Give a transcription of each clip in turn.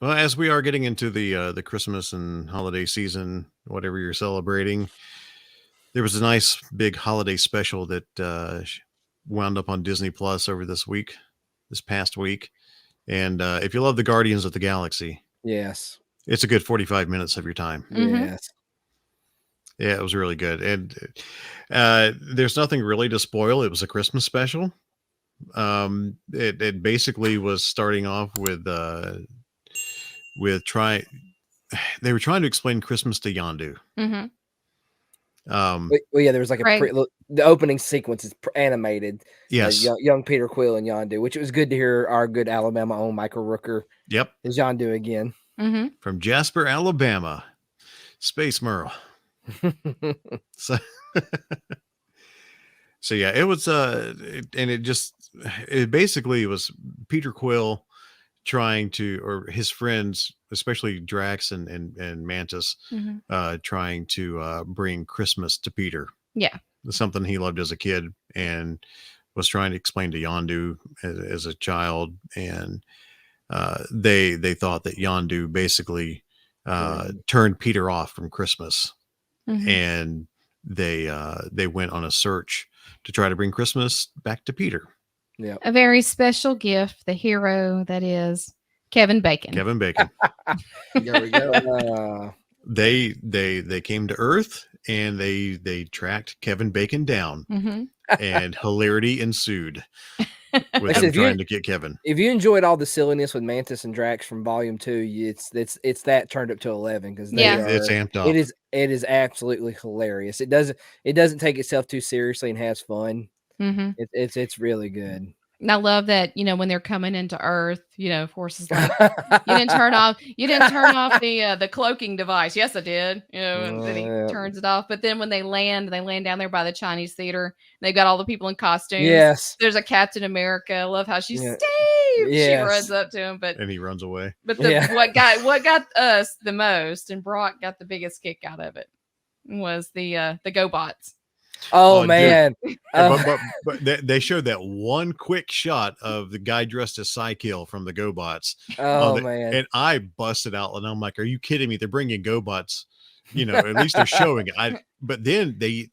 Well, as we are getting into the Christmas and holiday season, whatever you're celebrating, there was a nice big holiday special that wound up on Disney Plus over this past week. And if you love the Guardians of the Galaxy, Yes. it's a good 45 minutes of your time. Yes. Yeah, it was really good. And there's nothing really to spoil. It was a Christmas special. It basically was starting off with try. They were trying to explain Christmas to Yondu. Well, yeah, there was like the opening sequence is animated. Yes. Young Peter Quill and Yondu, which it was good to hear our good Alabama own Michael Rooker. Yep. Is Yondu again. From Jasper, Alabama. Space Merle. So yeah, it was it basically was Peter Quill trying to, or his friends, especially Drax and Mantis, trying to bring Christmas to Peter. Yeah. Something he loved as a kid and was trying to explain to Yondu as a child. And they thought that Yondu basically turned Peter off from Christmas. And they went on a search to try to bring Christmas back to Peter. Yeah. A very special gift, the hero that is Kevin Bacon. Kevin Bacon. There we go. They came to Earth and they tracked Kevin Bacon down, and hilarity ensued with them trying to get Kevin. If you enjoyed all the silliness with Mantis and Drax from Volume 2, it's that turned up to 11 because it's amped up. It is absolutely hilarious. It doesn't take itself too seriously and has fun. It's really good. And I love that, when they're coming into Earth, Force is like, you didn't turn off the cloaking device. Yes, I did. And then he turns it off. But then when they land down there by the Chinese theater. They've got all the people in costumes. Yes. There's a Captain America. I love how she's Steve. Yes. She runs up to him, and he runs away. But what got us the most, and Brock got the biggest kick out of it, was the GoBots. Oh man! But they showed that one quick shot of the guy dressed as Psykill from the GoBots. Oh man! And I busted out, and I'm like, "Are you kidding me? They're bringing GoBots. At least they're showing it." But then they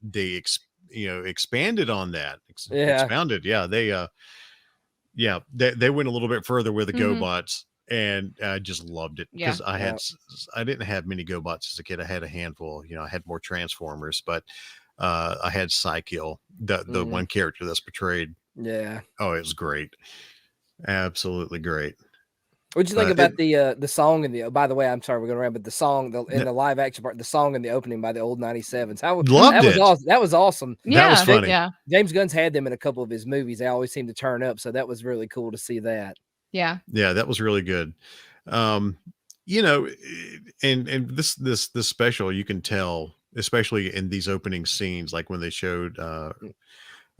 expanded on that. Expounded. Yeah, they went a little bit further with the GoBots, and I just loved it because I didn't have many GoBots as a kid. I had a handful. I had more Transformers, but. I had Psykill, the one character that's portrayed. Yeah. Oh, it was great. Absolutely great. What'd you think about the song and the? By the way, I'm sorry, we're gonna run, but the song in the live action part, the song and the opening by the old 97s. That was awesome. Yeah, that was funny. Yeah. James Gunn's had them in a couple of his movies. They always seem to turn up, so that was really cool to see that. Yeah. Yeah, that was really good. And this special, you can tell. Especially in these opening scenes, like when they showed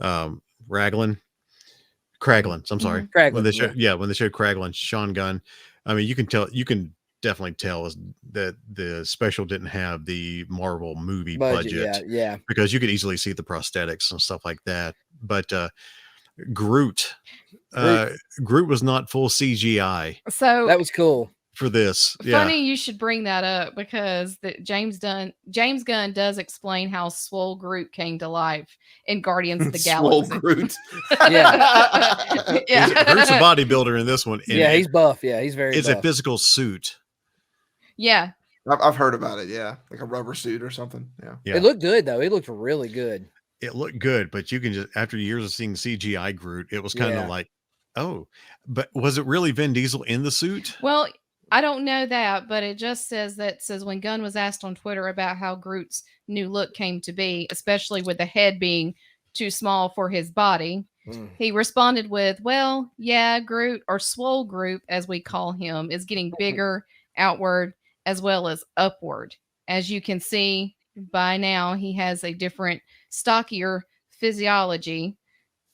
Kraglin. I'm sorry. Kraglin, when they showed Kraglin, Sean Gunn. I mean, you can definitely tell that the special didn't have the Marvel movie budget. Yeah. Because you could easily see the prosthetics and stuff like that. But Groot was not full CGI. So that was cool. For this, funny you should bring that up because James Gunn does explain how Swole Groot came to life in Guardians of the Galaxy. Swole Groot, Groot's a bodybuilder in this one. He's buff. Yeah, he's very. It's buff. A physical suit. Yeah, I've heard about it. Yeah, like a rubber suit or something. Yeah. It looked good though. It looked really good. It looked good, but you can just after years of seeing CGI Groot, it was kind of like, oh, but was it really Vin Diesel in the suit? Well. I don't know that, but it just says when Gunn was asked on Twitter about how Groot's new look came to be, especially with the head being too small for his body, he responded with, well, yeah, Groot, or Swole Groot, as we call him, is getting bigger outward as well as upward. As you can see by now, he has a different, stockier physiology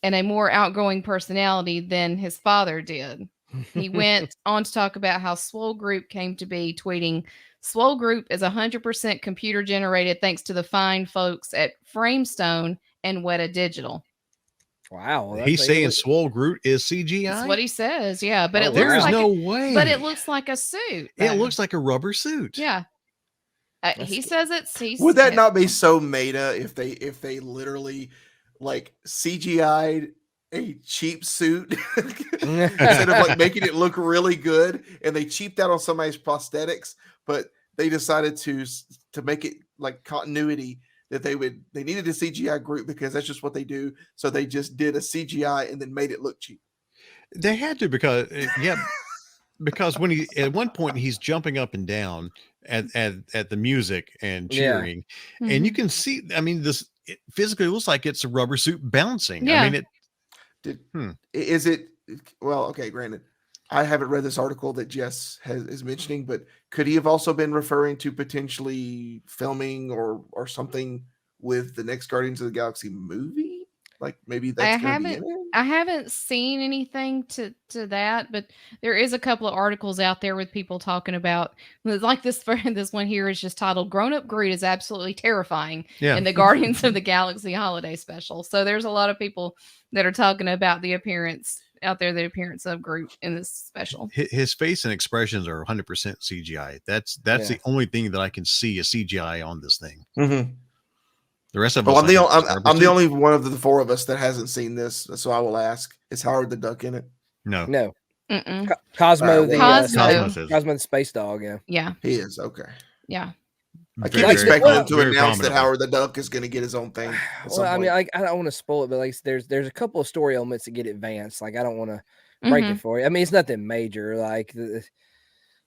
and a more outgoing personality than his father did. He went on to talk about how Swole Group came to be, tweeting, Swole Group is 100% computer generated thanks to the fine folks at Framestone and Weta Digital. Wow. He's saying Swole Groot is CGI. That's what he says. Yeah, but it there looks is like no way. But it looks like a suit. It looks like a rubber suit. Yeah. He says it's. Would that not be so meta if they literally like CGI'd a cheap suit instead of like making it look really good, and they cheaped out on somebody's prosthetics, but they decided to make it like continuity that they needed a CGI Groot because that's just what they do. So they just did a CGI and then made it look cheap. They had to because because when at one point he's jumping up and down at the music and cheering, and you can see. I mean, it physically looks like it's a rubber suit bouncing. Yeah. I mean, Is it well? Okay, granted, I haven't read this article that Jess is mentioning, but could he have also been referring to potentially filming or something with the next Guardians of the Galaxy movie? Like maybe that's going to be in it? I haven't seen anything to that, but there is a couple of articles out there with people talking about, like this one here is just titled "Grown Up Groot is absolutely terrifying" in the Guardians of the Galaxy holiday special. So there's a lot of people that are talking about the appearance of Groot in this special. His face and expressions are 100% CGI. That's the only thing that I can see a CGI on this thing. Mm-hmm. The rest of us. I'm the only one of the four of us that hasn't seen this, so I will ask: is Howard the Duck in it? No. Cosmo, Cosmo the space dog. Yeah, he is. Okay. Yeah. I keep expecting him to announce that Howard the Duck is going to get his own thing. Well, I mean, I don't want to spoil it, but like, there's a couple of story elements that get advanced. Like, I don't want to break it for you. I mean, it's nothing major. Like,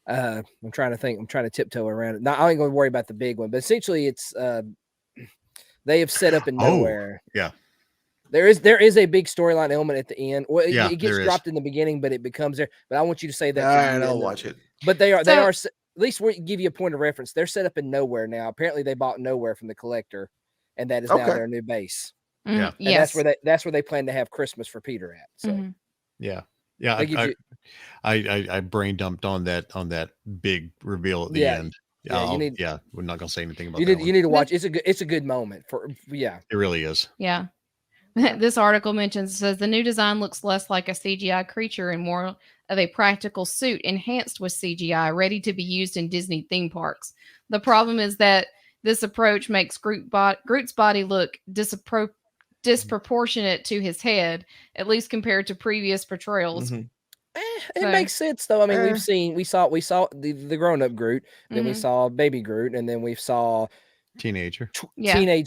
I'm trying to think. I'm trying to tiptoe around it. Now, I ain't going to worry about the big one, but essentially, it's they have set up in nowhere. Yeah. There is a big storyline element at the end. Well, it gets dropped in the beginning, but it becomes there. But I want you to say that. I'll watch it. But they are. At least we give you a point of reference. They're set up in nowhere now. Apparently, they bought Nowhere from the Collector, and that is now their new base. Yeah, and that's where they plan to have Christmas for Peter at. So, I brain dumped on that big reveal at the end. We're not gonna say anything about that. You need to watch. It's a good moment it really is. Yeah. This article says the new design looks less like a CGI creature and more of a practical suit enhanced with CGI, ready to be used in Disney theme parks. The problem is that this approach makes Groot's body look disproportionate to his head, at least compared to previous portrayals. It makes sense though. I mean, we saw the grown-up Groot, then we saw baby Groot, and then we saw teenage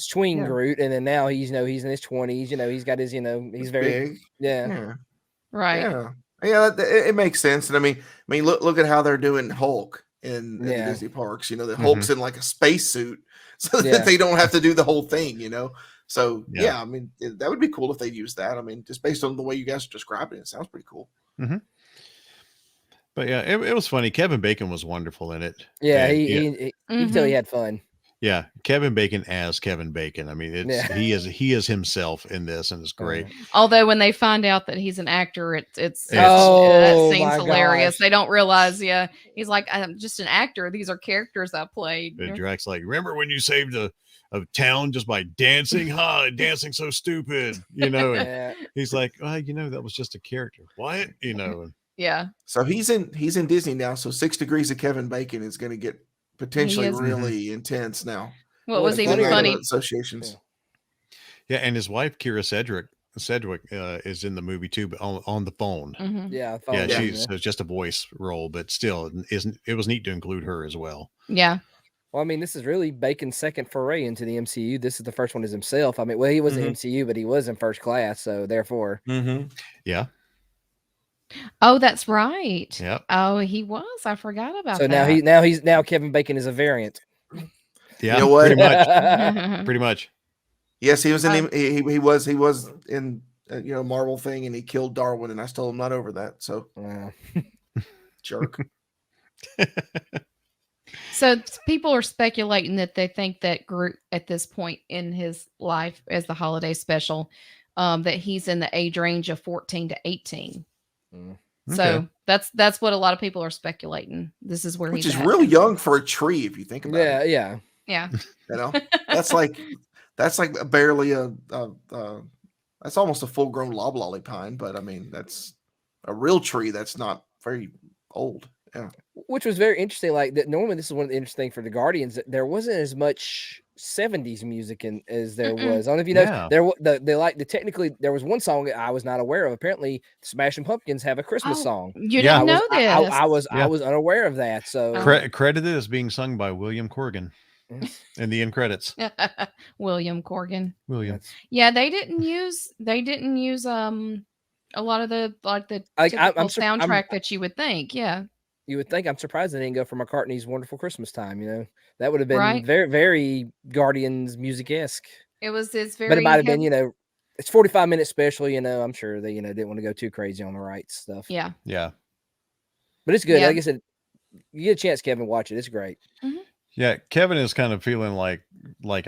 tween Groot, and then now he's in his 20s. He's got his he's very big. Right. Yeah, it makes sense. And I mean, look at how they're doing Hulk in the Disney parks. The Hulk's in like a spacesuit, so that they don't have to do the whole thing. So I mean, that would be cool if they use that. I mean, just based on the way you guys are describing it, sounds pretty cool. Mm-hmm. But yeah, it was funny. Kevin Bacon was wonderful in it. Yeah, you can tell he had fun. Yeah, Kevin Bacon as Kevin Bacon. I mean, he is himself in this, and it's great. Although when they find out that he's an actor, that scene's hilarious. Gosh. They don't realize. Yeah, he's like, I'm just an actor. These are characters I played. And Drax like, remember when you saved a town just by dancing? Dancing so stupid. And he's like, that was just a character. What? Yeah. So he's in Disney now. So 6 Degrees of Kevin Bacon is going to get potentially really intense now. What was even funny? Associations. Yeah, and his wife Kira Sedgwick is in the movie too, but on the phone. Mm-hmm. Yeah, she's just a voice role, but still, it was neat to include her as well. Yeah. Well, I mean, this is really Bacon's second foray into the MCU. This is the first one as himself. I mean, he was in MCU, but he was in First Class, so therefore, yeah. Oh, that's right. Yeah. Oh, he was. I forgot about that. So now Kevin Bacon is a variant. Yeah. You know what? Pretty much. Pretty much. Yes, he was in. He was in. Marvel thing, and he killed Darwin, and I still am not over that. So, jerk. So people are speculating that they think that Groot at this point in his life as the holiday special, that he's in the age range of 14 to 18. So that's what a lot of people are speculating. This is where which he's is really young for a tree if you think about it. Yeah. That's like barely That's almost a full-grown loblolly pine, but I mean that's a real tree that's not very old. Yeah. Which was very interesting. Like that, normally this is one of the interesting things for the Guardians. That there wasn't as much 70s music as there was. I don't know if you know. Yeah. They like the technically there was one song that I was not aware of. Apparently, Smashing Pumpkins have a Christmas Oh, song. You Yeah. didn't know this. I was unaware of that. So Credited as being sung by William Corgan yes, in the end credits. William Corgan. William. that's- Yeah, they didn't use a lot of the Like, typical I'm soundtrack that you would think. Yeah. you would think. I'm surprised they didn't go for McCartney's Wonderful Christmas Time. You know, that would have been Right. very, very Guardians music esque. It's very But it might have been, heavy- you know, it's 45-minute special. You know, I'm sure they, you know, didn't want to go too crazy on the rights stuff. Yeah. Yeah. But it's good. Yeah. Like I said, you get a chance, Kevin, watch it. It's great. Yeah. Kevin is kind of feeling like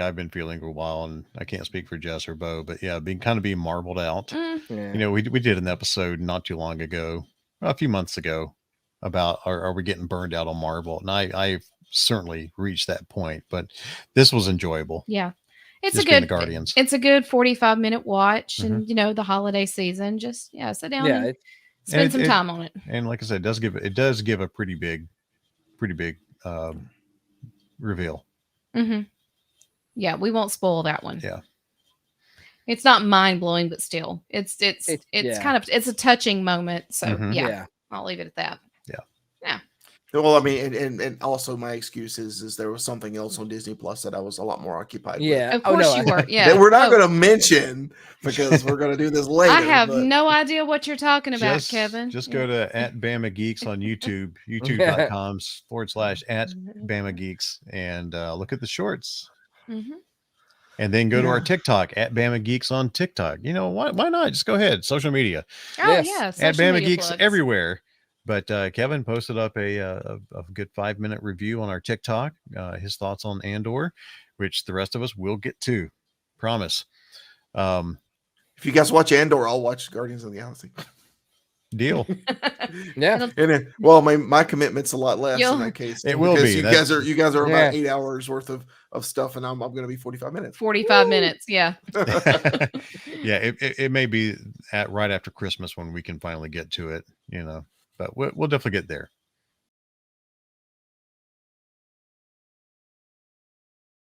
I've been feeling for a while, and I can't speak for Jess or Bo, but yeah, being marbled out. Mm, Yeah. You know, we did an episode not too long ago, a few months ago, about are we getting burned out on Marvel? And I've certainly reached that point, but this was enjoyable. yeah. It's Just a being the good Guardians. It's a good 45-minute watch, and you know the holiday season. Just sit down Yeah. and spend And some it- time on it. And like I said, it does give a pretty big reveal. Hmm. Yeah, we won't spoil that one. Yeah. It's not mind blowing, but still, it's yeah. it's a touching moment. So Mhm. yeah, I'll leave it at that. Well, I mean, and also my excuse is there was something else on Disney Plus that I was a lot more occupied with. Yeah. Of Oh, course no, you I- were. Yeah, That we're not Oh, going to mention because we're going to do this later. I have but- no idea what you're talking about, Just, Kevin. just go to at Bama Geeks on YouTube, youtube.com/at Bama Geeks, and look at the shorts. Mhm. And then go to our Yeah. TikTok at Bama Geeks on TikTok. You know, why not? Just go ahead. Social media Oh Yes. yeah, at social Bama media Geeks plugs. everywhere. But Kevin posted up a good 5-minute review on our TikTok. His thoughts on Andor, which the rest of us will get to. Promise. If you guys watch Andor, I'll watch Guardians of the Galaxy. Deal. Yeah. And then, well, my commitment's a lot less You'll- in that case. It will because be. You guys are about Yeah. 8 hours worth of stuff, and I'm going to be 45 minutes. 45 minutes. Yeah. Yeah, it may be right after Christmas when we can finally get to it, you know, but we'll definitely get there.